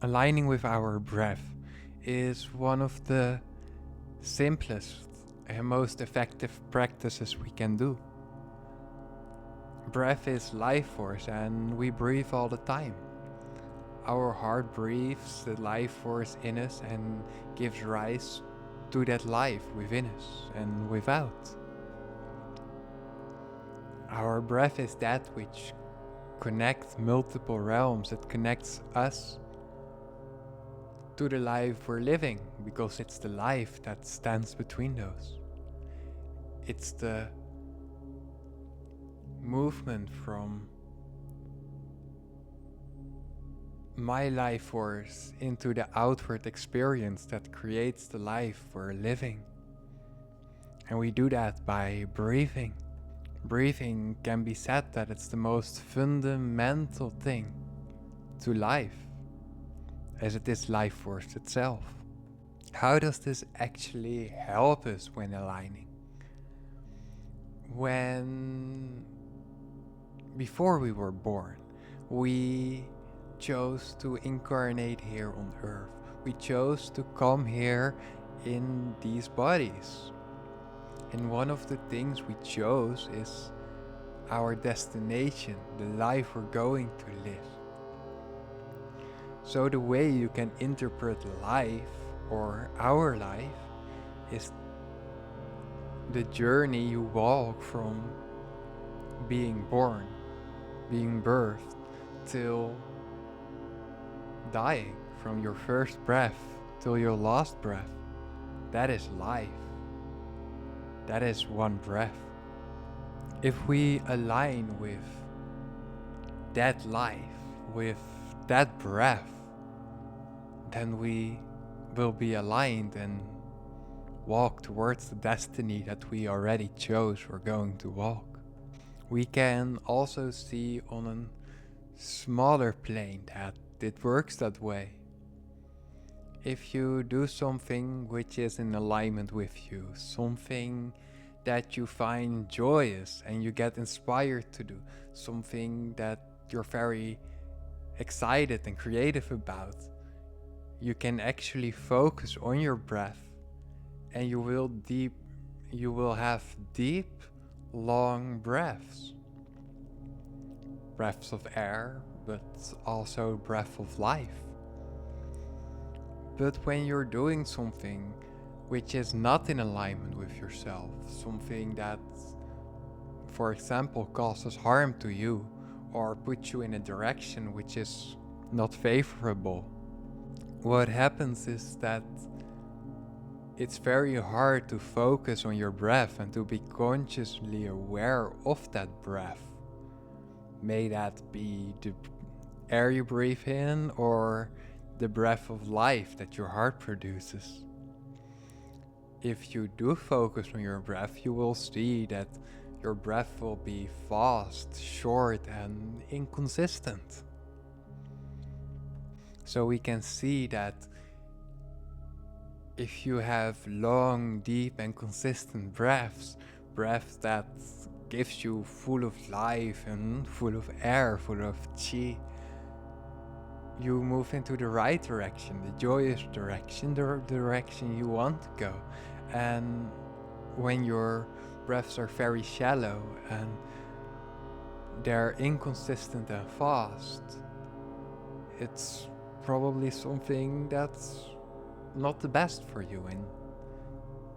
Aligning with our breath is one of the simplest and most effective practices we can do. Breath is life force and we breathe all the time. Our heart breathes the life force in us and gives rise to that life within us and without. Our breath is that which connects multiple realms. It connects us to the life we're living because it's the life that stands between those. It's the movement from my life force into the outward experience that creates the life we're living. And we do that by breathing. Breathing can be said that it's the most fundamental thing to life, as it is life force itself. How does this actually help us when aligning? Before we were born, we chose to incarnate here on earth. We chose to come here in these bodies. And one of the things we chose is our destination, the life we're going to live. So the way you can interpret life or our life is the journey you walk from being born, being birthed, till dying, from your first breath till your last breath. That is life. That is one breath. If we align with that life, with that breath, then we will be aligned and walk towards the destiny that we already chose we're going to walk. We can also see on a smaller plane that it works that way. If you do something which is in alignment with you, something that you find joyous and you get inspired to do, something that you're very excited and creative about, you can actually focus on your breath and you will have deep, long breaths. Breaths of air, but also breath of life. But when you're doing something which is not in alignment with yourself, something that, for example, causes harm to you or puts you in a direction which is not favorable, what happens is that it's very hard to focus on your breath and to be consciously aware of that breath. May that be the air you breathe in or the breath of life that your heart produces. If you do focus on your breath, you will see that your breath will be fast, short, and inconsistent. So we can see that if you have long, deep, and consistent breaths that gives you full of life and full of air, full of chi, you move into the right direction, the joyous direction, the direction you want to go. And when your breaths are very shallow and they're inconsistent and fast, it's probably something that's not the best for you and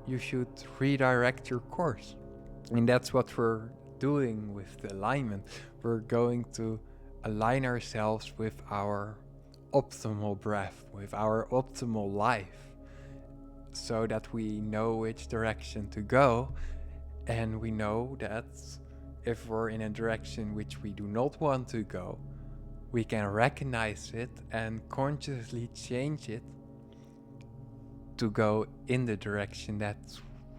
you should redirect your course. And that's what we're doing with the alignment. We're going to align ourselves with our optimal breath, with our optimal life, so that we know which direction to go, and we know that if we're in a direction which we do not want to go, we can recognize it and consciously change it to go in the direction that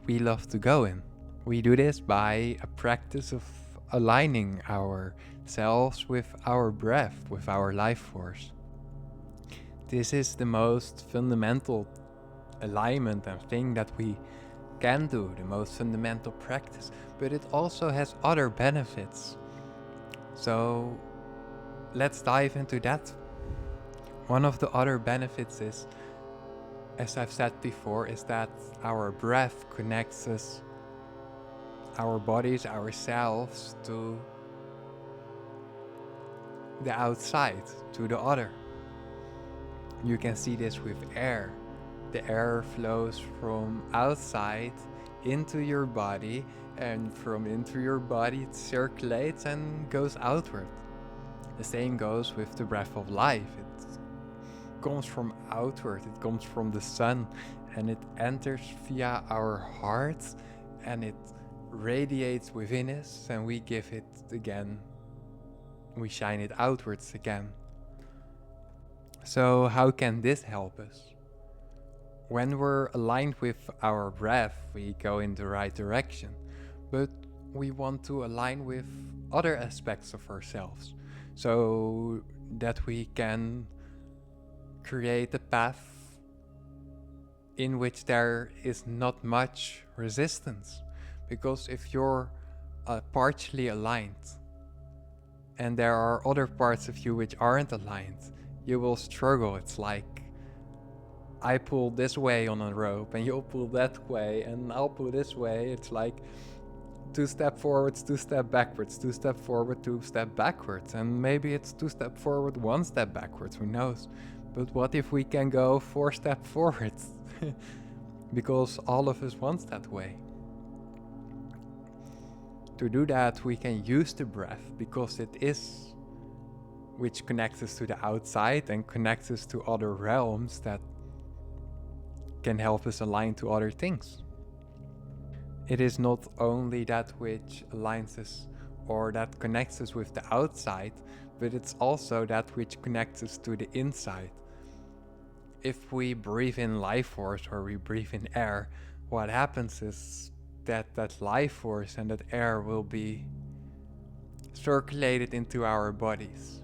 we love to go in. We do this by a practice of aligning ourselves with our breath, with our life force. This is the most fundamental alignment and thing that we can do, the most fundamental practice, but it also has other benefits. So let's dive into that. One of the other benefits is, as I've said before, is that our breath connects us, our bodies, ourselves, to the outside, to the other. You can see this with air. The air flows from outside into your body, and from into your body it circulates and goes outward. The same goes with the breath of life. It comes from outward, it comes from the sun, and it enters via our hearts, and it radiates within us, and we give it again. We shine it outwards again. So how can this help us? When we're aligned with our breath, we go in the right direction, but we want to align with other aspects of ourselves so that we can create a path in which there is not much resistance. Because if you're partially aligned and there are other parts of you which aren't aligned, you will struggle. It's like I pull this way on a rope and you'll pull that way and I'll pull this way. It's like 2 step forwards, 2 step backwards, 2 step forward, 2 step backwards. And maybe it's 2 step forward, 1 step backwards, who knows? But what if we can go 4 step forwards? Because all of us want that way. To do that, we can use the breath, because it is which connects us to the outside and connects us to other realms that can help us align to other things. It is not only that which aligns us or that connects us with the outside, but it's also that which connects us to the inside. If we breathe in life force or we breathe in air, what happens is that life force and that air will be circulated into our bodies.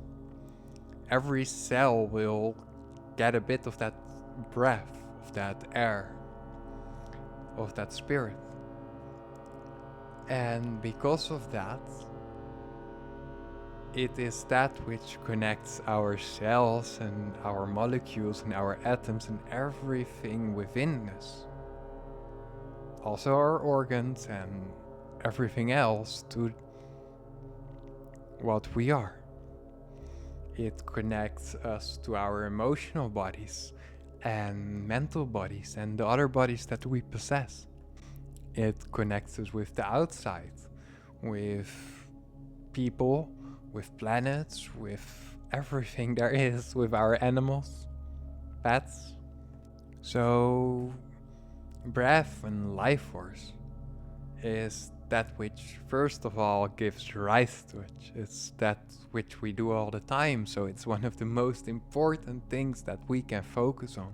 Every cell will get a bit of that breath, of that air, of that spirit. And because of that, it is that which connects our cells and our molecules and our atoms and everything within us. Also our organs and everything else to what we are. It connects us to our emotional bodies and mental bodies and the other bodies that we possess. It connects us with the outside, with people, with planets, with everything there is, with our animals, pets. So, breath and life force is that which first of all gives rise to it. It's that which we do all the time, so it's one of the most important things that we can focus on.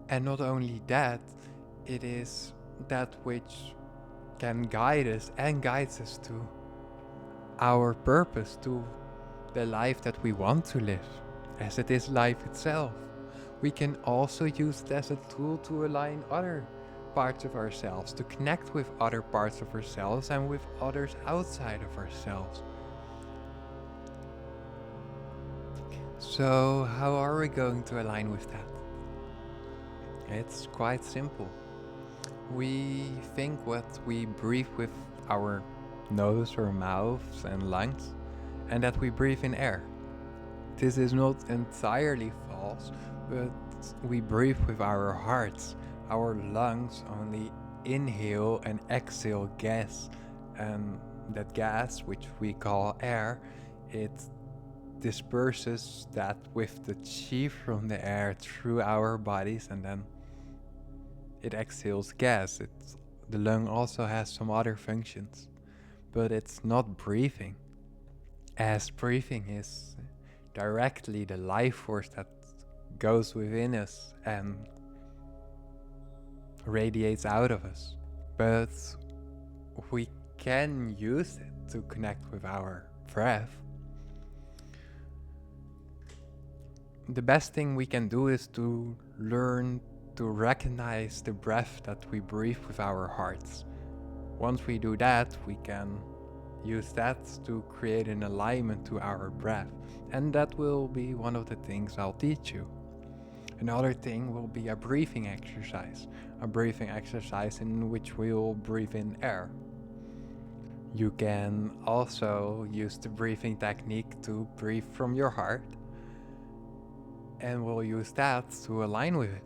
And not only that, it is that which can guide us and guides us to our purpose, to the life that we want to live, as it is life itself. We can also use it as a tool to align other parts of ourselves, to connect with other parts of ourselves and with others outside of ourselves. So how are we going to align with that? It's quite simple. We think what we breathe with our nose or mouths and lungs, and that we breathe in air. This is not entirely false, but we breathe with our hearts. Our lungs only inhale and exhale gas, and that gas, which we call air, it disperses that with the chi from the air through our bodies, and then it exhales gas. The lung also has some other functions, but it's not breathing, as breathing is directly the life force that goes within us and radiates out of us. But we can use it to connect with our breath. The best thing we can do is to learn to recognize the breath that we breathe with our hearts. Once we do that, we can use that to create an alignment to our breath. And that will be one of the things I'll teach you. Another thing will be a breathing exercise in which we will breathe in air. You can also use the breathing technique to breathe from your heart, and we'll use that to align with it.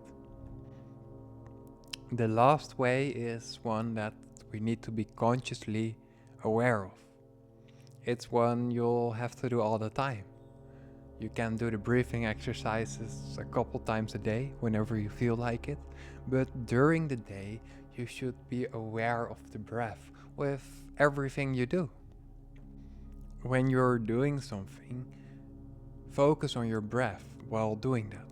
The last way is one that we need to be consciously aware of. It's one you'll have to do all the time. You can do the breathing exercises a couple times a day whenever you feel like it, but during the day you should be aware of the breath with everything you do. When you're doing something, focus on your breath while doing that.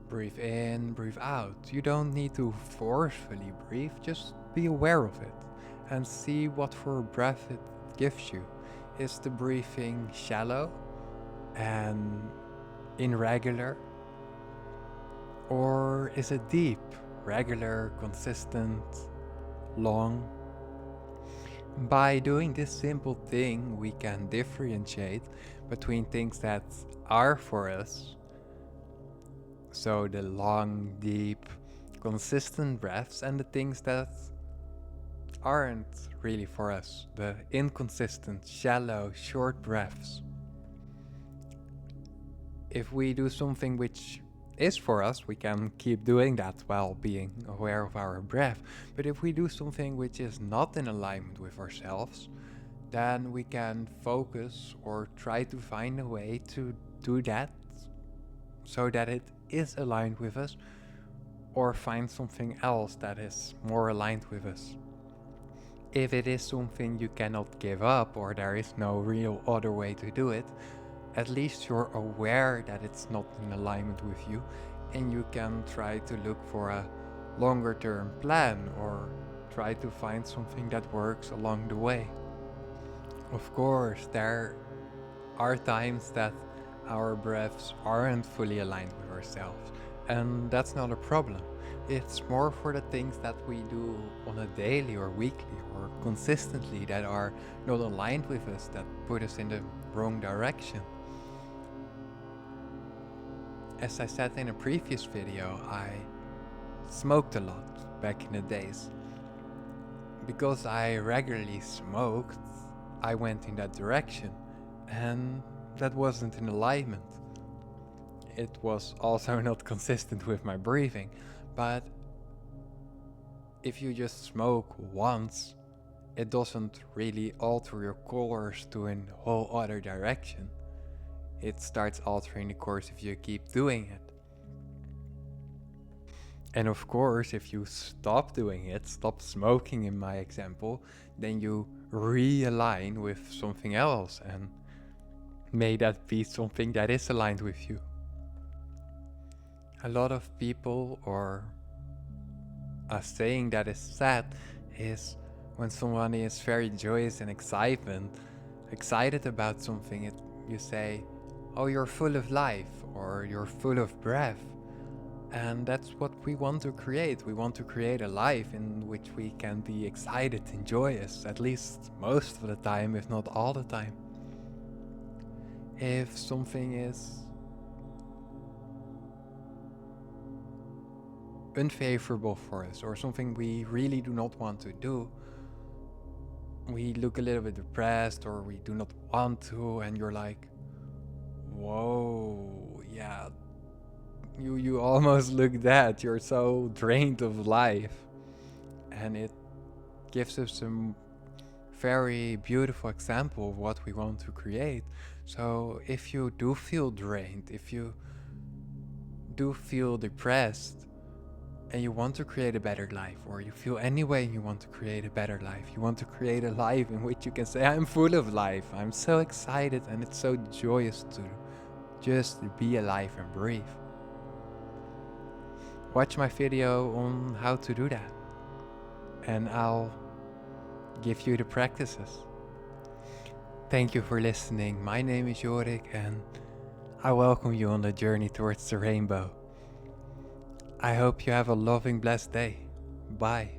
Breathe in, breathe out. You don't need to forcefully breathe, just be aware of it and see what for breath it gives you. Is the breathing shallow and irregular? Or is it deep, regular, consistent, long? By doing this simple thing, we can differentiate between things that are for us, so the long, deep, consistent breaths, and the things that aren't really for us, the inconsistent, shallow, short breaths. If we do something which is for us, we can keep doing that while being aware of our breath. But if we do something which is not in alignment with ourselves, then we can focus or try to find a way to do that so that it is aligned with us, or find something else that is more aligned with us. If it is something you cannot give up, or there is no real other way to do it, at least you're aware that it's not in alignment with you, and you can try to look for a longer term plan or try to find something that works along the way. Of course, there are times that our breaths aren't fully aligned with ourselves, and that's not a problem. It's more for the things that we do on a daily or weekly or consistently that are not aligned with us, that put us in the wrong direction. As I said in a previous video, I smoked a lot back in the days. Because I regularly smoked, I went in that direction, and that wasn't in alignment. It was also not consistent with my breathing, but if you just smoke once, it doesn't really alter your course to a whole other direction. It starts altering the course if you keep doing it. And of course, if you stop doing it, stop smoking in my example, then you realign with something else, and may that be something that is aligned with you. A lot of people, or a saying that is said, is when someone is very joyous and excited about something, you say, "Oh, you're full of life," or "you're full of breath." And that's what we want to create. We want to create a life in which we can be excited and joyous, at least most of the time, if not all the time. If something is unfavorable for us, or something we really do not want to do, we look a little bit depressed, or we do not want to, and you're like, whoa, yeah, you almost look dead, you're so drained of life. And it gives us some very beautiful example of what we want to create. So if you do feel drained, if you do feel depressed, and you want to create a better life, or you feel anyway you want to create a better life, you want to create a life in which you can say, I'm full of life, I'm so excited, and it's so joyous to just be alive and breathe. Watch my video on how to do that, and I'll give you the practices. Thank you for listening. My name is Jorick, and I welcome you on the journey towards the rainbow. I hope you have a loving, blessed day. Bye.